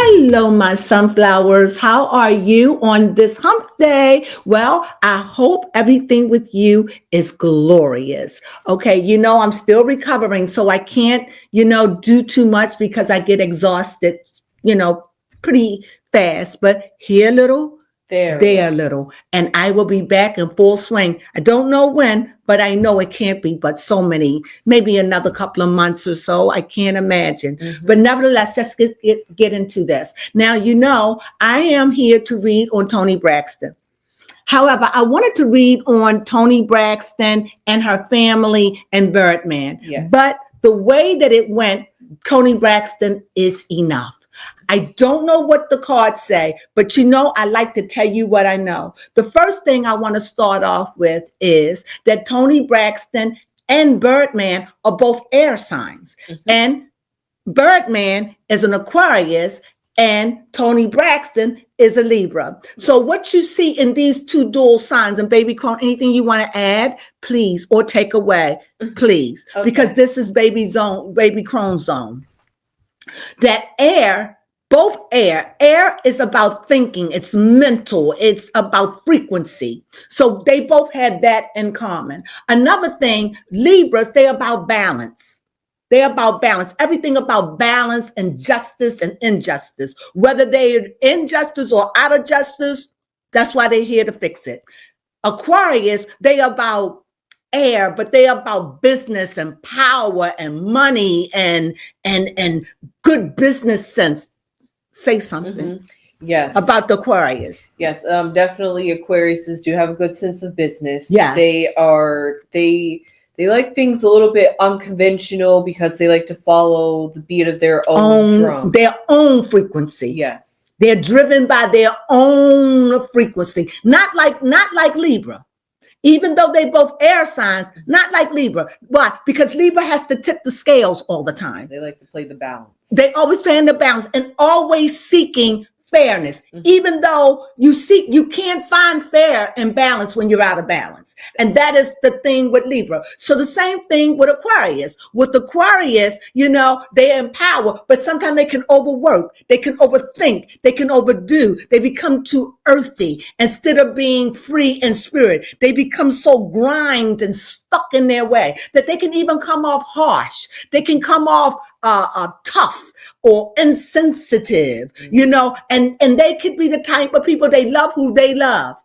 Hello, my sunflowers. How are you on this hump day? Well, I hope everything with you is glorious. Okay, I'm still recovering, so I can't, do too much because I get exhausted, you know, pretty fast. But here, little, there, little, and I will be back in full swing. I don't know when, but I know it can't be but so many, maybe another couple of months or so. I can't imagine. But nevertheless, let's get into this. Now, I am here to read on Toni Braxton. However, I wanted to read on Toni Braxton and her family and Birdman. Yes. But the way that it went, Toni Braxton is enough. I don't know what the cards say, but I like to tell you what I know. The first thing I want to start off with is that Toni Braxton and Birdman are both air signs. And Birdman is an Aquarius and Toni Braxton is a Libra. So what you see in these two dual signs, and baby Crone, anything you want to add, please, or take away, please, because this is baby Crone zone. That both air is about thinking, it's mental, it's about frequency. So they both had that in common. Another thing, Libras, they're about balance. They're about balance. Everything about balance and justice and injustice. Whether they're injustice or out of justice, that's why they're here to fix it. Aquarius, they about air, but they about business and power and money and good business sense. Say something. Yes. About the Aquarius. Yes, definitely Aquariuses do have a good sense of business. Yes. They like things a little bit unconventional because they like to follow the beat of their own drum. Their own frequency. Yes. They're driven by their own frequency. Not like Libra. Even though they both air signs, not like Libra. Why? Because Libra has to tip the scales all the time. They like to play the balance. They always play in the balance and always seeking fairness. Even though you can't find fair and balance when you're out of balance. And that is the thing with Libra. So the same thing with Aquarius. With Aquarius, they empower, but sometimes they can overwork. They can overthink. They can overdo. They become too earthy instead of being free in spirit. They become so grimed and stuck in their way that they can even come off harsh. They can come off tough or insensitive, and they could be the type of people they love who they love.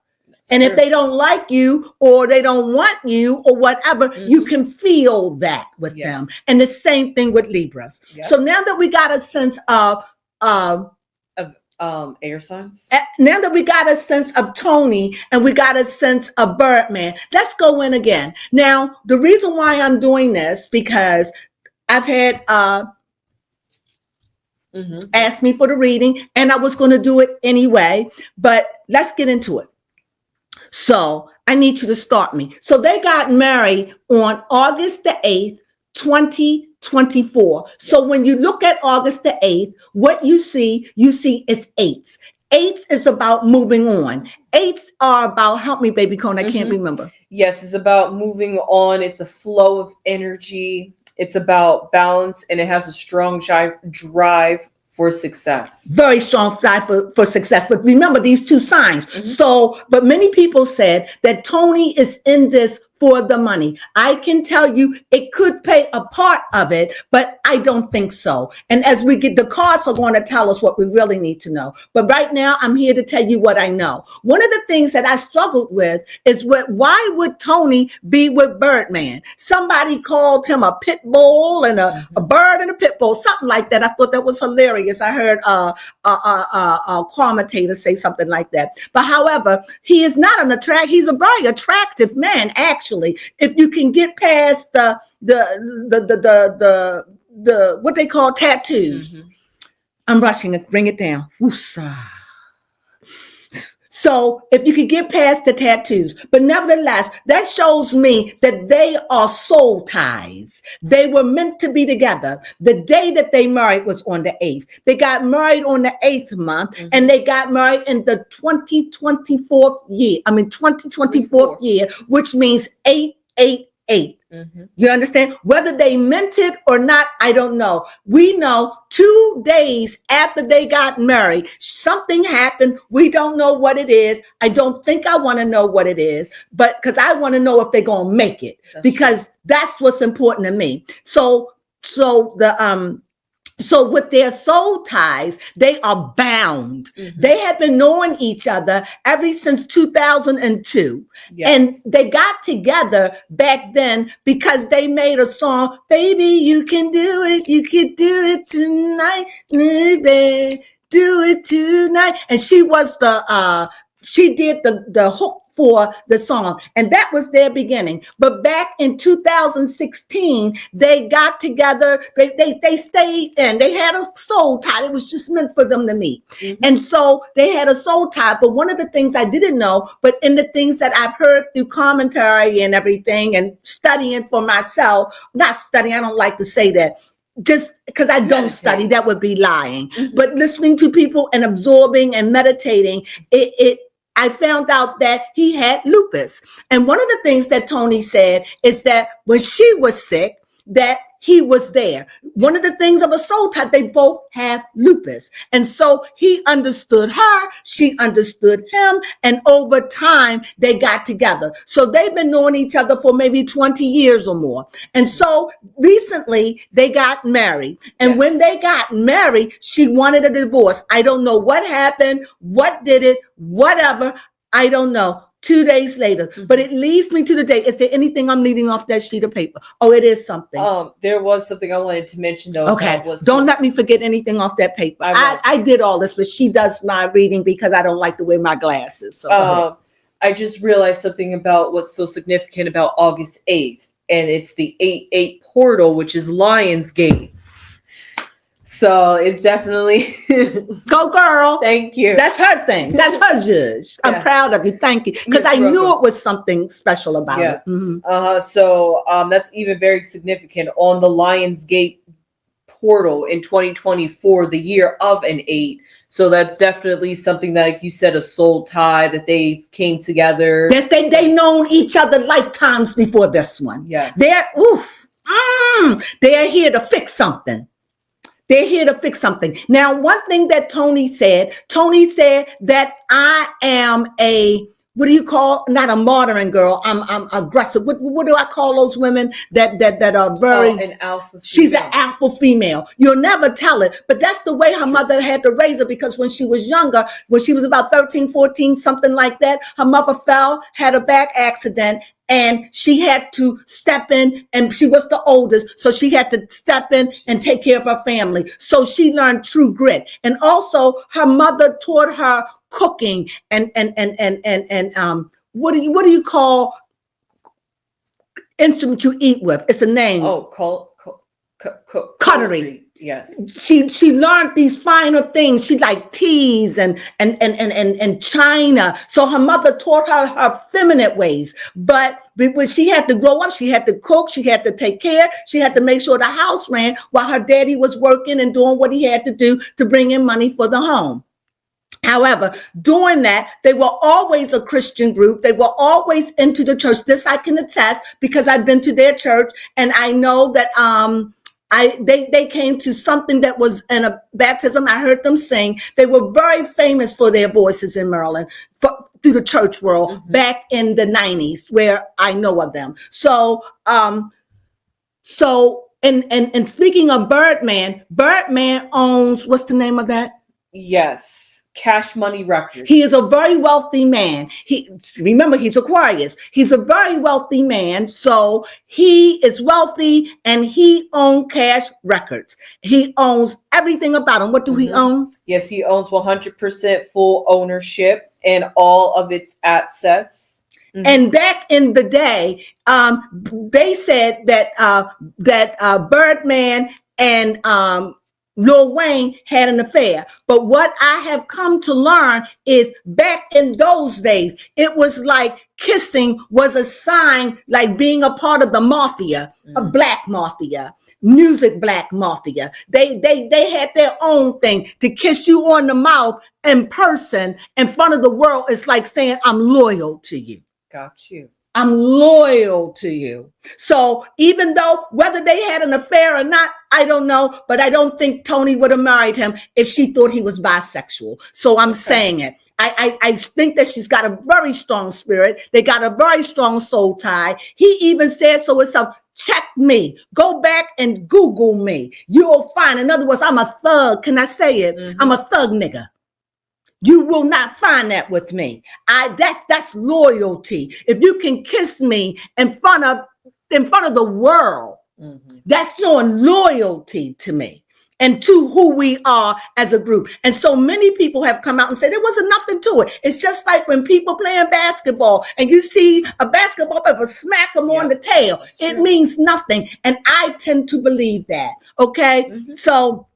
And if they don't like you or they don't want you or whatever, you can feel that with them. And the same thing with Libras. Yep. So now that we got a sense of air signs. Now that we got a sense of Toni and we got a sense of Birdman, let's go in again. Now, the reason why I'm doing this, because I've had asked me for the reading and I was going to do it anyway, but let's get into it. So I need you to start me. So they got married on August the 8th, 2024. So when you look at August the 8th, what you see is eights. Eights is about moving on. Eights are about, help me, baby Crone, I can't remember. Yes, it's about moving on. It's a flow of energy. It's about balance, and it has a strong drive for success. Very strong drive for success. But remember these two signs. So, but many people said that Toni is in this for the money. I can tell you it could pay a part of it, but I don't think so. And as we get, the cards are going to tell us what we really need to know. But right now, I'm here to tell you what I know. One of the things that I struggled with is why would Toni be with Birdman? Somebody called him a pit bull and a bird and a pit bull, something like that. I thought that was hilarious. I heard a commentator say something like that. But however, he is not he's a very attractive man, actually. If you can get past the what they call tattoos. I'm rushing it, bring it down. Woosa. So if you could get past the tattoos, but nevertheless, that shows me that they are soul ties. They were meant to be together. The day that they married was on the 8th. They got married on the 8th month, and they got married in the 2024 year, which means 888. 8th. Mhm. You understand? Whether they meant it or not, I don't know. We know 2 days after they got married, something happened. We don't know what it is. I don't think I want to know what it is, but because I want to know if they're going to make it, because that's what's important to me. So with their soul ties, they are bound. Mhm. They have been knowing each other ever since 2002. Yes. And they got together back then because they made a song, Baby, You Can Do It. You can do it tonight. Baby, do it tonight. And she was she did the hook for the song, and that was their beginning. But back in 2016, they got together. They stayed in. They had a soul tie. It was just meant for them to meet. Mm-hmm. And so they had a soul tie. But one of the things I didn't know, but in the things that I've heard through commentary and everything, and studying for myself, not studying, I don't like to say that, just because I don't study, that would be lying. Mm-hmm. But listening to people and absorbing and meditating, I found out that he had lupus. And one of the things that Toni said is that when she was sick, that he was there. One of the things of a soul tie, they both have lupus. And so he understood her, she understood him, and over time they got together. So they've been knowing each other for maybe 20 years or more. And so recently they got married. And when they got married, she wanted a divorce. I don't know what happened, what did it, whatever, I don't know. 2 days later, but it leads me to the day. Is there anything I'm leaving off that sheet of paper? Oh, it is something. There was something I wanted to mention though. Okay, don't let me forget anything off that paper. I did all this, but she does my reading because I don't like to wear my glasses. So I just realized something about what's so significant about August 8th, and it's the 8-8 portal, which is Lionsgate. So it's definitely go girl. Thank you. That's her thing. That's her judge. I'm proud of you. Thank you. Because I knew it was something special about it. Mm-hmm. So that's even very significant on the Lionsgate portal in 2024, the year of an 8. So that's definitely something that, like you said, a soul tie, that they came together. Yes, they known each other lifetimes before this one. Yes. They're here to fix something. They're here to fix something. Now, one thing that Toni said that I am what do you call, not a modern girl, I'm aggressive. What do I call those women that are very, an alpha female. She's an alpha female. You'll never tell it, but that's the way her mother had to raise her, because when she was younger, when she was about 13, 14, something like that, her mother fell, had a back accident, and she had to step in, and she was the oldest, so she had to step in and take care of her family. So she learned true grit. And also her mother taught her cooking and what do you call instrument you eat with? It's a name. Cutlery. Yes. She learned these finer things. She liked teas and china. So her mother taught her feminine ways. But when she had to grow up, she had to cook, she had to take care, she had to make sure the house ran while her daddy was working and doing what he had to do to bring in money for the home. However, doing that, they were always a Christian group. They were always into the church. This I can attest because I've been to their church, and I know that they came to something that was in a baptism. I heard them sing. They were very famous for their voices in Maryland, through the church world, back in the 90s, where I know of them. So and speaking of Birdman owns, what's the name of that? Yes. Cash Money Records. He is a very wealthy man. Remember, he's Aquarius. He's a very wealthy man. So he is wealthy, and he owns Cash Records. He owns everything about him. What do he own? Yes, he owns 100% full ownership and all of its assets. And back in the day, they said that Birdman and Lil Wayne had an affair. But what I have come to learn is back in those days, it was like kissing was a sign, like being a part of the mafia, a black mafia, music black mafia. They had their own thing. To kiss you on the mouth in person in front of the world is like saying, I'm loyal to you. Got you. I'm loyal to you. So even though whether they had an affair or not, I don't know, but I don't think Toni would have married him if she thought he was bisexual. So I'm saying it. I think that she's got a very strong spirit. They got a very strong soul tie. He even said so himself. Check me. Go back and Google me. You'll find. In other words, I'm a thug. Can I say it? Mm-hmm. I'm a thug nigga. You will not find that with me. That's loyalty. If you can kiss me in front of the world, mm-hmm. that's showing loyalty to me and to who we are as a group. And so many people have come out and said there wasn't nothing to it. It's just like when people playing basketball and you see a basketball player smack them on the tail. It means nothing. And I tend to believe that. Okay. Mm-hmm. So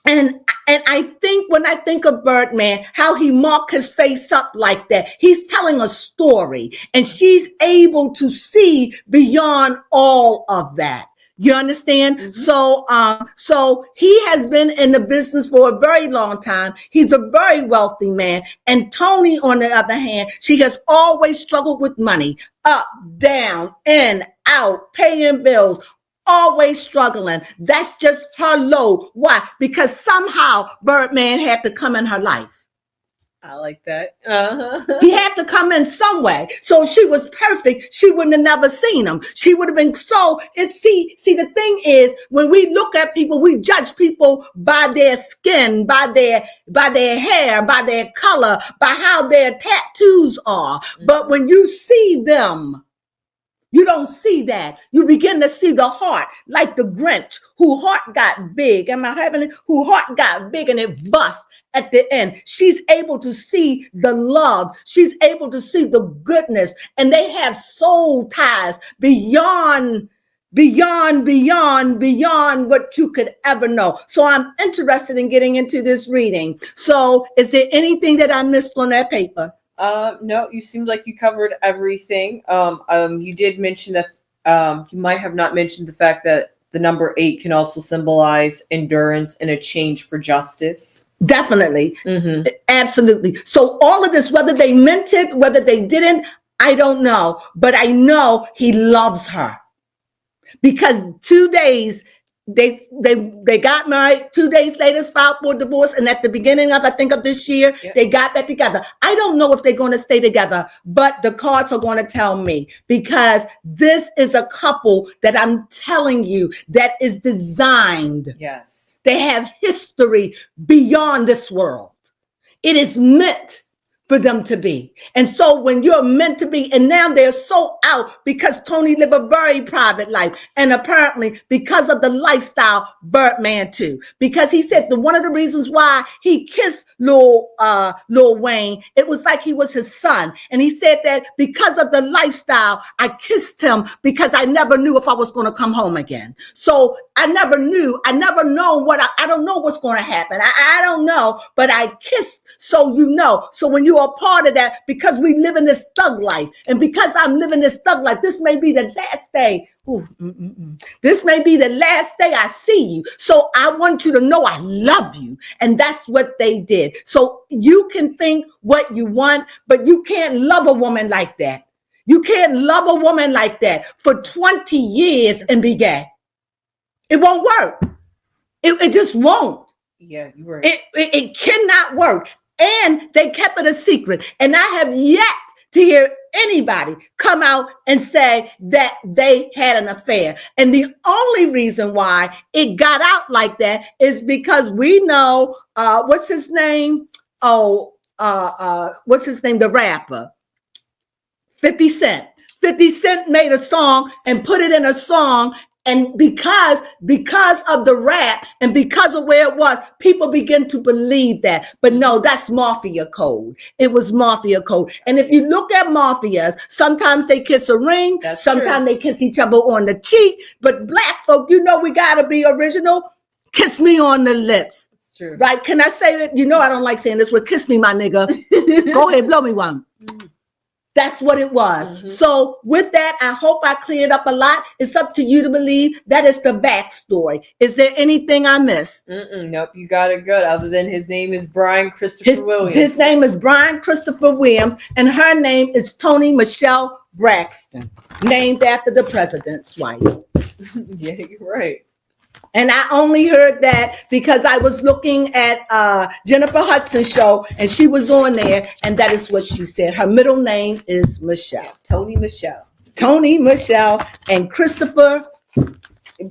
And I think when I think of Birdman, how he marked his face up like that, he's telling a story and she's able to see beyond all of that. You understand? Mm-hmm. So he has been in the business for a very long time. He's a very wealthy man. And Toni, on the other hand, she has always struggled with money, up, down, in, out, paying bills. Always struggling. That's just her load. Why? Because somehow Birdman had to come in her life. I like that. Uh-huh. He had to come in some way. So if she was perfect, she wouldn't have never seen him. She would have been so. See, the thing is, when we look at people, we judge people by their skin, by their hair, by their color, by how their tattoos are. Mm-hmm. But when you see them, you don't see that. You begin to see the heart, like the Grinch, whose heart got big. Am I having it? Whose heart got big and it bust at the end. She's able to see the love. She's able to see the goodness. And they have soul ties beyond what you could ever know. So I'm interested in getting into this reading. So is there anything that I missed on that paper? No, you seemed like you covered everything. You did mention that you might have not mentioned the fact that the number 8 can also symbolize endurance and a change for justice. Definitely. Mm-hmm. Absolutely. So all of this, whether they meant it, whether they didn't, I don't know. But I know he loves her. Because 2 days, they got married. 2 days later, filed for divorce. And at the beginning of this year, they got back together. I don't know if they're going to stay together, but the cards are going to tell me, because this is a couple that I'm telling you that is designed. Yes. They have history beyond this world. It is meant for them to be. And so when you're meant to be, and now they're so out because Toni lived a very private life. And apparently because of the lifestyle, Birdman too. Because he said that one of the reasons why he kissed Lil Wayne, it was like he was his son. And he said that because of the lifestyle, I kissed him because I never knew if I was going to come home again. So I never know I don't know what's going to happen. I don't know, but I kissed. So you know, so when you are part of that, because we live in this thug life, and because I'm living this thug life, this may be the last day. This may be the last day I see you. So I want you to know I love you. And that's what they did. So you can think what you want, but you can't love a woman like that. You can't love a woman like that for 20 years and be gay. It won't work. It just won't. Yeah, you're right. It cannot work. And they kept it a secret. And I have yet to hear anybody come out and say that they had an affair. And the only reason why it got out like that is because we know, what's his name? What's his name? The rapper, 50 Cent. 50 Cent made a song and put it in a song. And because of the rap and because of where it was, people begin to believe that. But no, that's mafia code. It was mafia code. And if you look at mafias, sometimes they kiss a ring. That's sometimes true. They kiss each other on the cheek. But black folk, you know, we got to be original. Kiss me on the lips. That's true. Right? Can I say that? You know, I don't like saying this word. Kiss me, my nigga. Go ahead, blow me one. That's what it was. Mm-hmm. So with that, I hope I cleared up a lot. It's up to you to believe. That is the backstory. Is there anything I missed? Nope, you got it good. Other than his name is Brian Christopher Williams. His name is Brian Christopher Williams, and her name is Toni Michelle Braxton, named after the president's wife. Yeah, you're right. And I only heard that because I was looking at Jennifer Hudson's show and she was on there, and that is what she said. Her middle name is Michelle. Toni Michelle. Toni Michelle and Christopher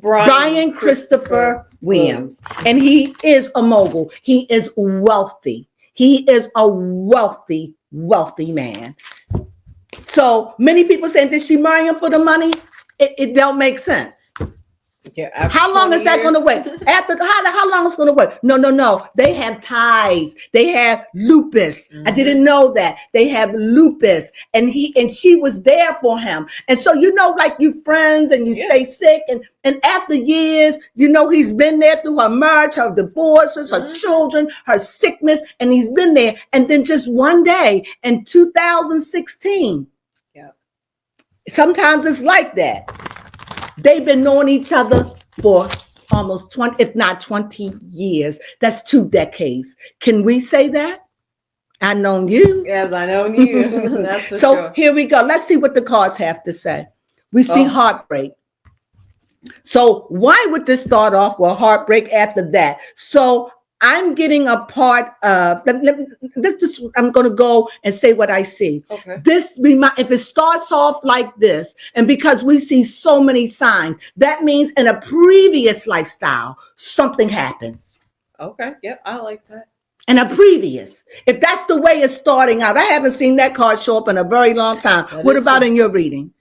Brian Christopher Williams. And he is a mogul. He is wealthy. He is a wealthy, wealthy man. So many people saying, did she marry him for the money? It don't make sense. Yeah, how long is that going to wait? After how long is it going to wait? No. They have ties. They have lupus. I didn't know that. They have lupus, and she was there for him. And so like you friends and you stay sick, and after years, he's been there through her marriage, her divorces, her children, her sickness, and he's been there. And then just one day in 2016, sometimes it's like that. They've been knowing each other for almost 20, if not 20 years. That's 2 decades. Can we say that? I known you. Yes, I know you. That's for so sure. Here we go. Let's see what the cards have to say. We see heartbreak. So why would this start off with heartbreak after that? So I'm getting a part of this. I'm going to go and say what I see. Okay. If it starts off like this, and because we see so many signs, that means in a previous lifestyle, something happened. Okay. Yep. I like that. In a previous, if that's the way it's starting out, I haven't seen that card show up in a very long time. What about in your reading?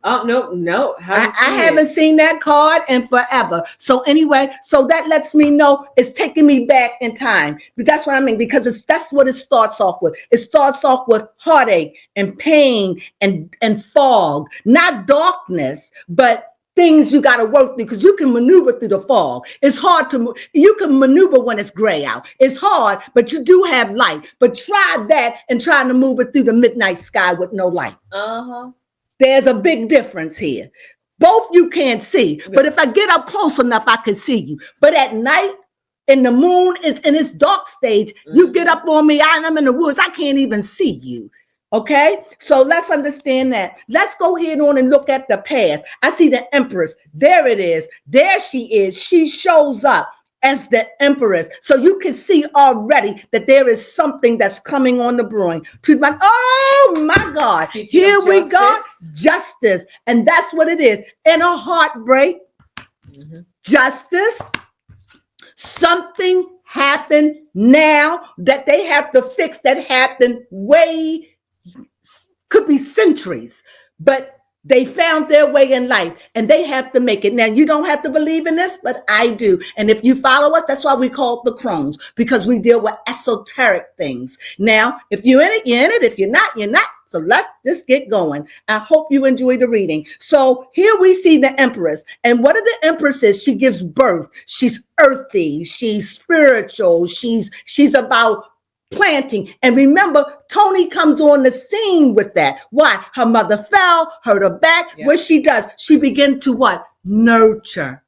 No. I haven't seen that card in forever. So anyway, so that lets me know it's taking me back in time. But that's what I mean, because that's what it starts off with. It starts off with heartache and pain and fog, not darkness, but things you got to work through, because you can maneuver through the fog. It's hard to move. You can maneuver when it's gray out. It's hard, but you do have light. But try that and trying to move it through the midnight sky with no light. There's a big difference here. Both you can't see, but if I get up close enough, I can see you. But at night, and the moon is in its dark stage, you get up on me, I'm in the woods, I can't even see you. Okay, so let's understand that. Let's go ahead on and look at the past. I see the Empress. There it is. There she is. She shows up as the Empress. So you can see already that there is something that's coming on the brewing. Oh my God. Here we go. Justice. And that's what it is. In a heartbreak, justice. Something happened now that they have to fix that happened could be centuries, but they found their way in life and they have to make it. Now, you don't have to believe in this, but I do. And if you follow us, that's why we call it the Crones, because we deal with esoteric things. Now, if you're in it, you're in it. If you're not, you're not. So let's just get going. I hope you enjoy the reading. So here we see the Empress. And what are the Empresses? She gives birth. She's earthy. She's spiritual. She's about planting. And remember, Toni comes on the scene with that. Why? Her mother fell, hurt her back. Yeah. What she does, she begin to what? Nurture.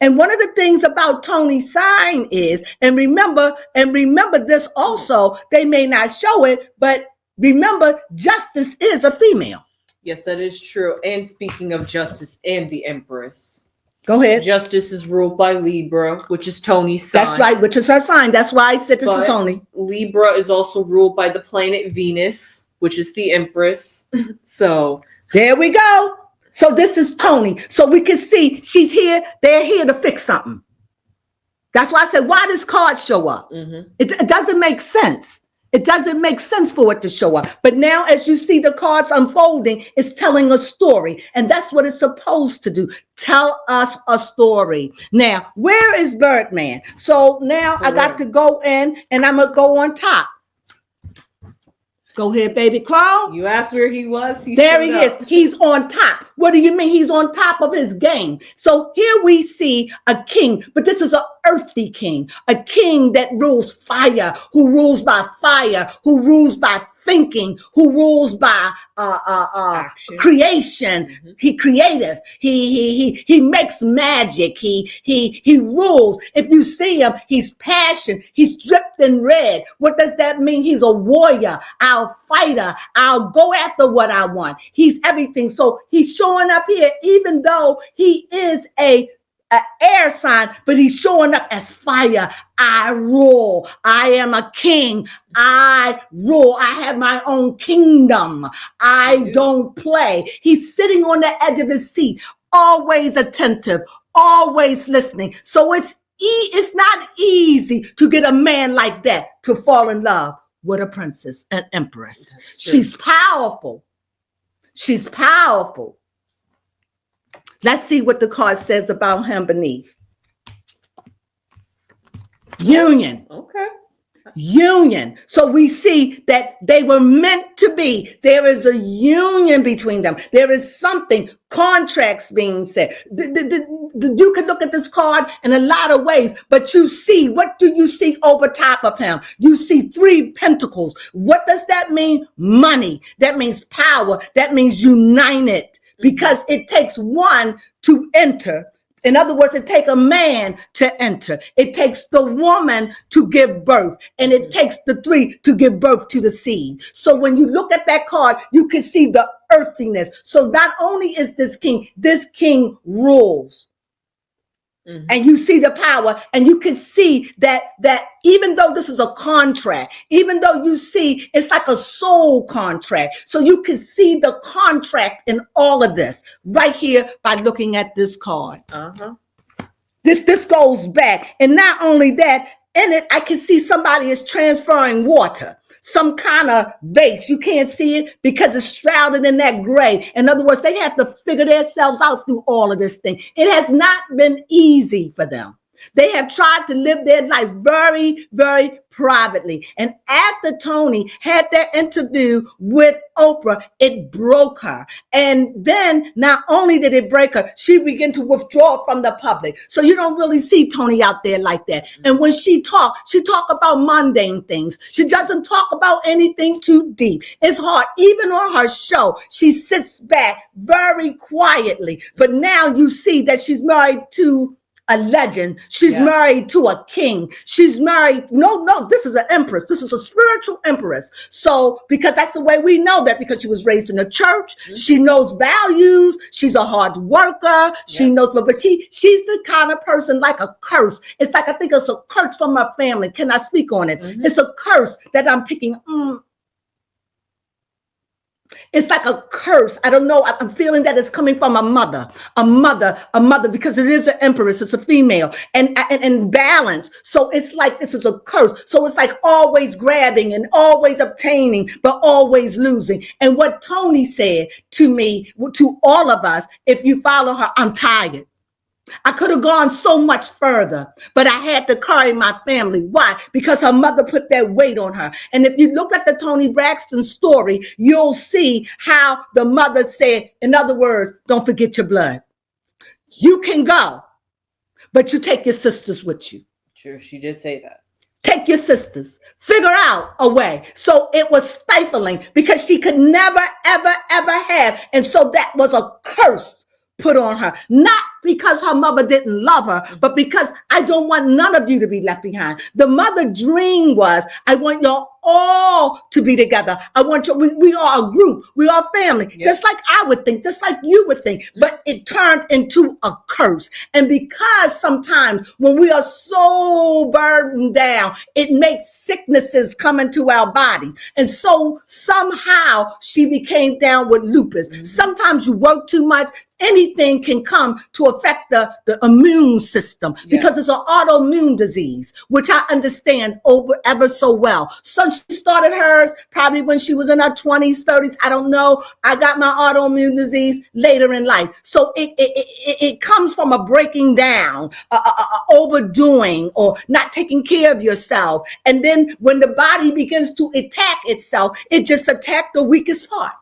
And one of the things about Toni's sign is, and remember this also, they may not show it, but remember, Justice is a female. Yes, that is true. And speaking of Justice and the Empress, go ahead. Justice is ruled by Libra, which is Toni's sign. That's right, which is her sign. That's why I said this is Toni. Libra is also ruled by the planet Venus, which is the Empress. So there we go. So this is Toni. So we can see she's here. They're here to fix something. That's why I said, why does card show up? It doesn't make sense. It doesn't make sense for it to show up. But now as you see the cards unfolding, it's telling a story. And that's what it's supposed to do. Tell us a story. Now, where is Birdman? So now I got to go in and I'm going to go on top. Go ahead, baby Crone. You asked where he was. There he is. He's on top. What do you mean? He's on top of his game. So here we see a king, but this is an earthy king, a king that rules fire, who rules by fire, who rules by thinking, who rules by creation. Mm-hmm. He creative. He makes magic. He rules. If you see him, he's passion. He's dripped in red. What does that mean? He's a warrior. I'll fighter. I'll go after what I want. He's everything. So he's showing up here, even though he is an air sign, but he's showing up as fire. I rule. I am a king. I rule. I have my own kingdom. I don't play. He's sitting on the edge of his seat, always attentive, always listening. So it's not easy to get a man like that to fall in love with a princess, an empress. She's powerful. She's powerful. Let's see what the card says about him beneath. Union. Okay. Union. So we see that they were meant to be. There is a union between them. There is something, contracts being said. You can look at this card in a lot of ways, but you see, what do you see over top of him? You see 3 pentacles. What does that mean? Money. That means power. That means united, because it takes one to enter. In other words, it takes a man to enter. It takes the woman to give birth. And it takes the 3 to give birth to the seed. So when you look at that card, you can see the earthiness. So not only is this king rules. Mm-hmm. And you see the power, and you can see that even though this is a contract, even though you see it's like a soul contract, so you can see the contract in all of this right here by looking at this card. Uh-huh. This goes back, and not only that, in it I can see somebody is transferring water. Some kind of vase. You can't see it because it's shrouded in that gray. In other words, they have to figure themselves out through all of this thing. It has not been easy for them. They have tried to live their life very, very privately. And after Toni had that interview with Oprah, it broke her. And then not only did it break her, she began to withdraw from the public. So you don't really see Toni out there like that. And when she talk about mundane things. She doesn't talk about anything too deep. It's hard. Even on her show, she sits back very quietly. But now you see that she's married to a legend. She's married to a king. She's married. No, this is an empress. This is a spiritual empress. So, because that's the way we know that, because she was raised in the church. Mm-hmm. She knows values. She's a hard worker. She knows, but she's the kind of person like a curse. It's like, I think it's a curse from her family. Can I speak on it? Mm-hmm. It's a curse that I'm picking. It's like a curse. I don't know. I'm feeling that it's coming from a mother, because it is an empress. It's a female and balance. So it's like, this is a curse. So it's like always grabbing and always obtaining, but always losing. And what Toni said to me, to all of us, if you follow her, I'm tired. I could have gone so much further, but I had to carry my family. Why? Because her mother put that weight on her. And if you look at the Toni Braxton story, you'll see how the mother said, in other words, don't forget your blood. You can go, but you take your sisters with you. Sure, she did say that. Take your sisters. Figure out a way. So it was stifling because she could never, ever, ever have. And so that was a curse put on her, not because her mother didn't love her, but because I don't want none of you to be left behind. The mother dream was, I want y'all all to be together. I want you, we are a group, we are family, just like I would think, just like you would think, but it turned into a curse. And because sometimes when we are so burdened down, it makes sicknesses come into our bodies. And so somehow she became down with lupus. Mm-hmm. Sometimes you work too much, anything can come to affect the immune system because it's an autoimmune disease, which I understand ever so well. So she started hers probably when she was in her 20s, 30s. I don't know. I got my autoimmune disease later in life. So it comes from a breaking down, overdoing, or not taking care of yourself. And then when the body begins to attack itself, it just attacks the weakest part.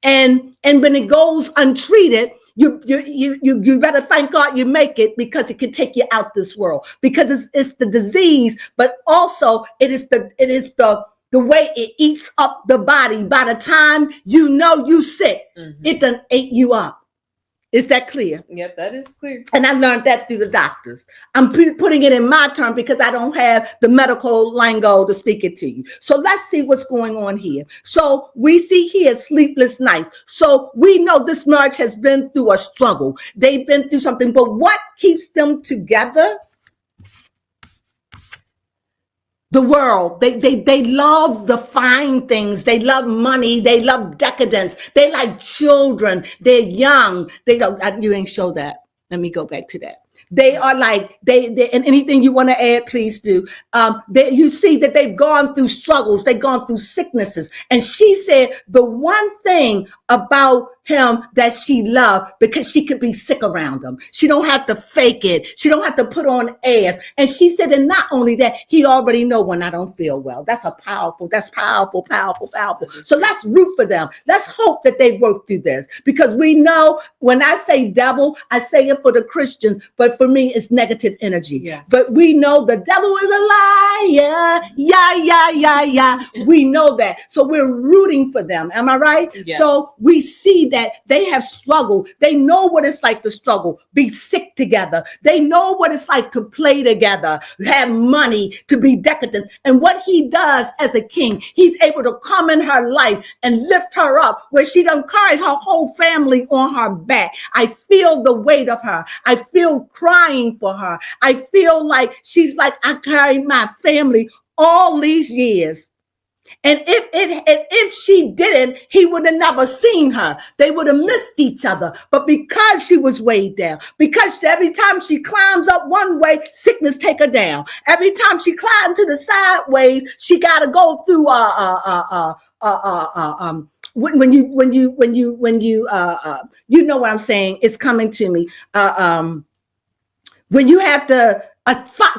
And when it goes untreated, you better thank God you make it, because it can take you out this world, because it's the disease, but also it is the way it eats up the body. By the time you know you sick, it done ate you up. Is that clear? Yep, that is clear. And I learned that through the doctors. I'm putting it in my term because I don't have the medical lingo to speak it to you. So let's see what's going on here. So we see here sleepless nights. So we know this marriage has been through a struggle. They've been through something, but what keeps them together? The world. They love the fine things. They love money. They love decadence. They like children. They're young. They don't. You ain't show that. Let me go back to that. They are like, and anything you want to add, please do. You see that they've gone through struggles. They've gone through sicknesses. And she said the one thing about him that she loved, because she could be sick around him. She don't have to fake it. She don't have to put on airs. And she said, and not only that, he already know when I don't feel well. That's powerful. So let's root for them. Let's hope that they work through this, because we know when I say devil, I say it for the Christians, but for me, it's negative energy. Yes. But we know the devil is a liar. Yeah. We know that. So we're rooting for them. Am I right? Yes. So we see that they have struggled. They know what it's like to struggle, be sick together. They know what it's like to play together, have money, to be decadent. And what he does as a king, he's able to come in her life and lift her up, where she done carried her whole family on her back. I feel the weight of her. I feel crying for her. I feel like she's like, I carried my family all these years. And if she didn't, he would have never seen her. They would have missed each other. But because she was weighed down, because every time she climbs up one way, sickness take her down. Every time she climbs to the sideways, she got to go through when you know what I'm saying. It's coming to me. When you have to.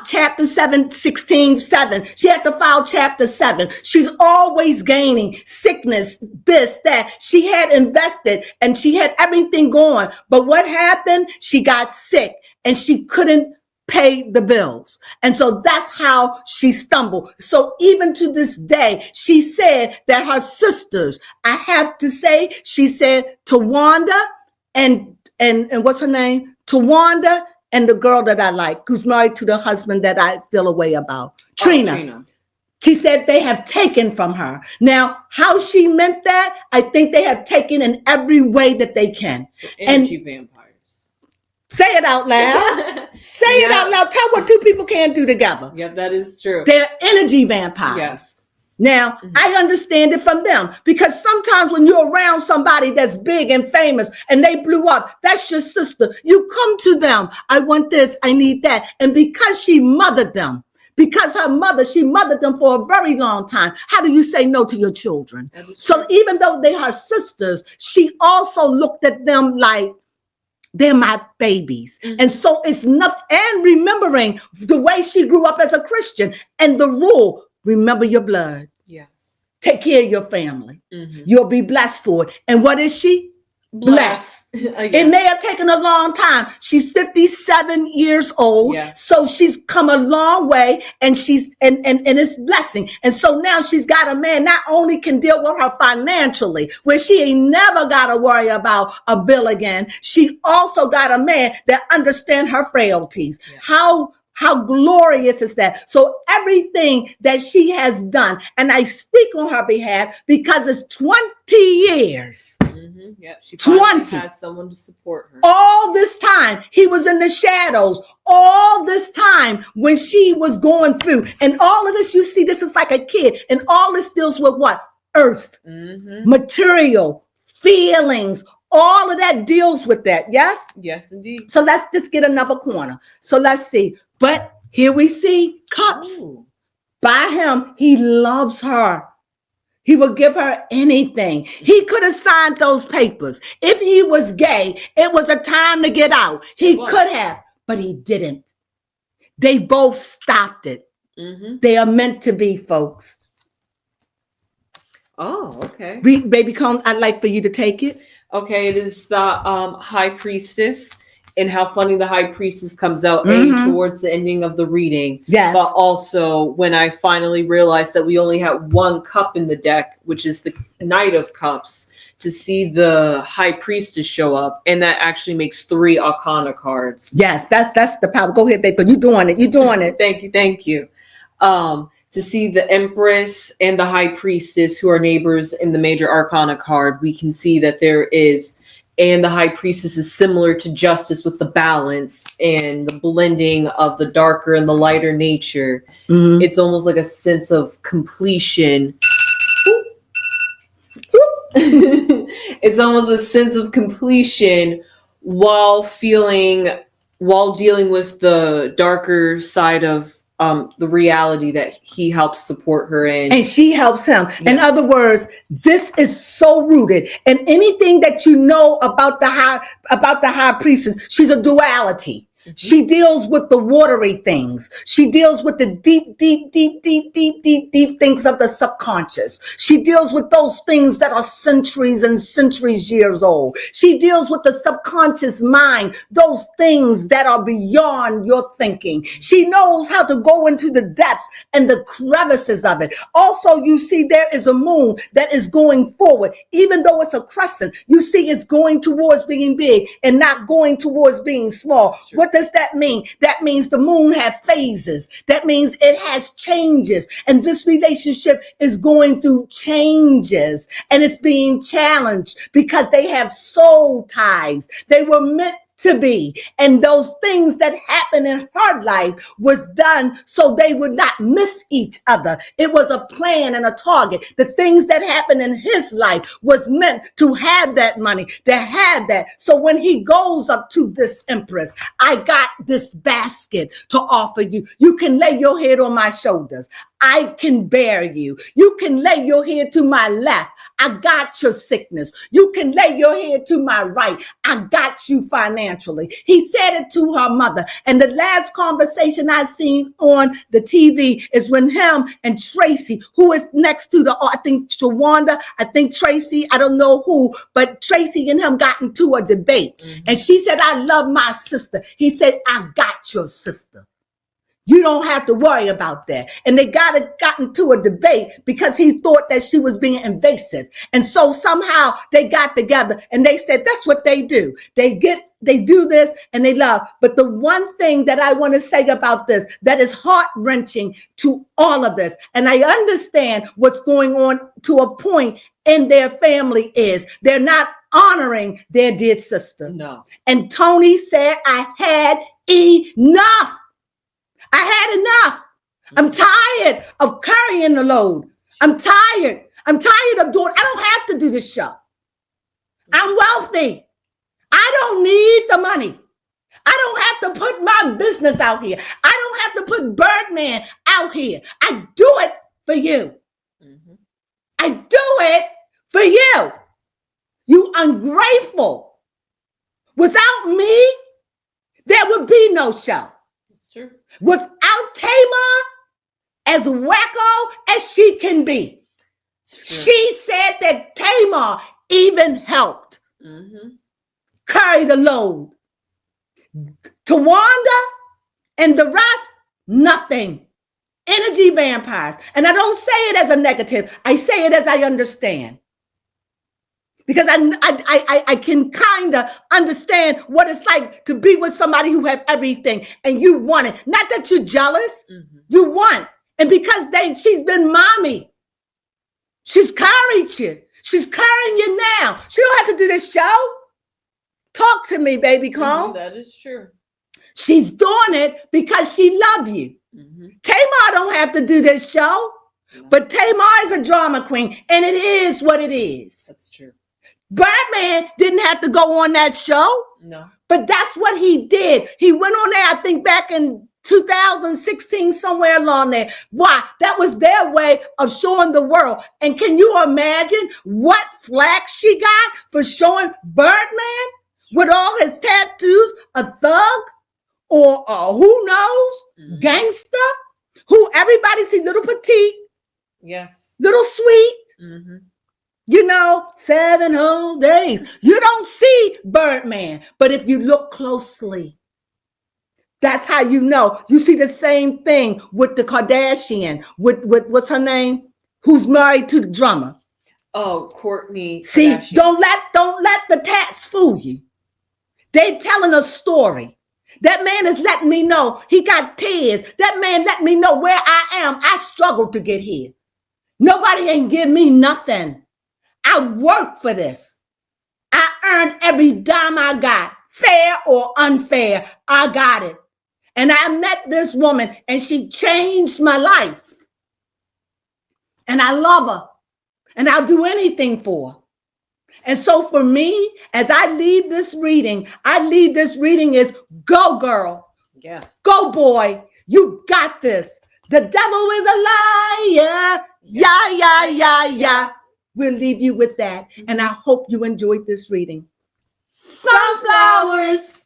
Chapter 16:7. She had to file chapter 7. She's always gaining sickness, this, that. She had invested and she had everything going. But what happened? She got sick and she couldn't pay the bills. And so that's how she stumbled. So even to this day, she said that her sisters, I have to say, she said Tawanda and what's her name? Tawanda. And the girl that I like, who's married to the husband that I feel a way about, Trina. She said they have taken from her. Now, how she meant that, I think they have taken in every way that they can. So energy vampires. Say it out loud. Say it out loud. Tell what two people can't do together. Yep, that is true. They're energy vampires. Yes. Now, I understand it from them, because sometimes when you're around somebody that's big and famous and they blew up, that's your sister. You come to them. I want this. I need that. And because she mothered them, because she mothered them for a very long time. How do you say no to your children? So even though they are sisters, she also looked at them like, they're my babies. And so it's not, and remembering the way she grew up as a Christian and the rule, remember your blood. Yes. Take care of your family. You'll be blessed for it. And what is she? Blessed. It may have taken a long time. She's 57 years old. Yes. So she's come a long way, and she's and it's blessing. And so now she's got a man not only can deal with her financially, where she ain't never got to worry about a bill again. She also got a man that understands her frailties. Yeah. How glorious is that? So everything that she has done, and I speak on her behalf because it's 20 years. Yeah, she finally has someone to support her. All this time, he was in the shadows. All this time when she was going through. And all of this, you see, this is like a kid. And all this deals with what? Earth, material, feelings. All of that deals with that. Yes? Yes, indeed. So let's just get another corner. So let's see. But here we see cups. Ooh. By him, he loves her. He will give her anything. He could have signed those papers. If he was gay, it was a time to get out. He could have, but he didn't. They both stopped it. They are meant to be, folks. Oh, okay. Read, baby Cone. I'd like for you to take it. Okay, it is the High Priestess, and how funny the High Priestess comes out towards the ending of the reading. Yes. But also when I finally realized that we only had one cup in the deck, which is the Knight of Cups, to see the High Priestess show up, and that actually makes 3 Arcana cards. Yes, that's the power. Go ahead, baby. You're doing it. You're doing it. Thank you. To see the Empress and the High Priestess, who are neighbors in the Major Arcana card, we can see that there is, and the High Priestess is similar to Justice with the balance and the blending of the darker and the lighter nature. Mm-hmm. It's almost like a sense of completion. It's almost a sense of completion while dealing with the darker side of the reality that he helps support her in. And she helps him. Yes. In other words, this is so rooted. And anything that you know about the high priestess, she's a duality. Mm-hmm. She deals with the watery things. She deals with the deep things of the subconscious. She deals with those things that are centuries and centuries years old. She deals with the subconscious mind, those things that are beyond your thinking. She knows how to go into the depths and the crevices of it. Also, you see there is a moon that is going forward. Even though it's a crescent, you see it's going towards being big and not going towards being small. What does that mean? That means the moon has phases. That means it has changes. And this relationship is going through changes. And it's being challenged because they have soul ties. They were meant to be. And those things that happened in her life was done so they would not miss each other. It was a plan and a target. The things that happened in his life was meant to have that money, to have that. So when he goes up to this empress, I got this basket to offer you. You can lay your head on my shoulders. I can bear you. You can lay your head to my left. I got your sickness. You can lay your head to my right. I got you financially. He said it to her mother. And the last conversation I seen on the TV is when him and Tracy, who is next to I think Shawanda, I think Tracy, I don't know who, but Tracy and him got into a debate. Mm-hmm. And she said, I love my sister. He said, I got your sister. You don't have to worry about that. And they got into a debate because he thought that she was being invasive. And so somehow they got together and they said, that's what they do. They do this and they love. But the one thing that I want to say about this that is heart-wrenching to all of this, and I understand what's going on to a point in their family, is they're not honoring their dead sister. No. And Toni said, I had enough. I had enough. I'm tired of carrying the load. I'm tired. I'm tired of doing. I don't have to do this show. I'm wealthy. I don't need the money. I don't have to put my business out here. I don't have to put Birdman out here. I do it for you. Mm-hmm. I do it for you. You ungrateful. Without me, there would be no show. Sure. Without Tamar, as wacko as she can be, she said that Tamar even helped carry the load. Tawanda and the rest, nothing. Energy vampires. And I don't say it as a negative. I say it as I understand. Because I can kind of understand what it's like to be with somebody who has everything and you want it. Not that you're jealous, you want. And because she's been mommy. She's carried you. She's carrying you now. She don't have to do this show. Talk to me, baby Crone. That is true. She's doing it because she loves you. Tamar don't have to do this show. But Tamar is a drama queen and it is what it is. That's true. Birdman didn't have to go on that show. No. But that's what he did. He went on there, I think back in 2016, somewhere along there. Why? That was their way of showing the world. And can you imagine what flack she got for showing Birdman with all his tattoos, a thug or who knows, gangster, who everybody see little petite, yes, little sweet. You know, 7 whole days. You don't see Birdman, but if you look closely, that's how you know. You see the same thing with the Kardashian, with what's her name, who's married to the drummer. Oh, Courtney. See, Kardashian. don't let the tats fool you. They telling a story. That man is letting me know he got tears. That man let me know where I am. I struggled to get here. Nobody ain't give me nothing. I worked for this. I earned every dime I got, fair or unfair. I got it. And I met this woman and she changed my life. And I love her. And I'll do anything for her. And so for me, as I leave this reading is go girl. Yeah. Go boy. You got this. The devil is a liar. Yeah. We'll leave you with that. And I hope you enjoyed this reading. Sunflowers.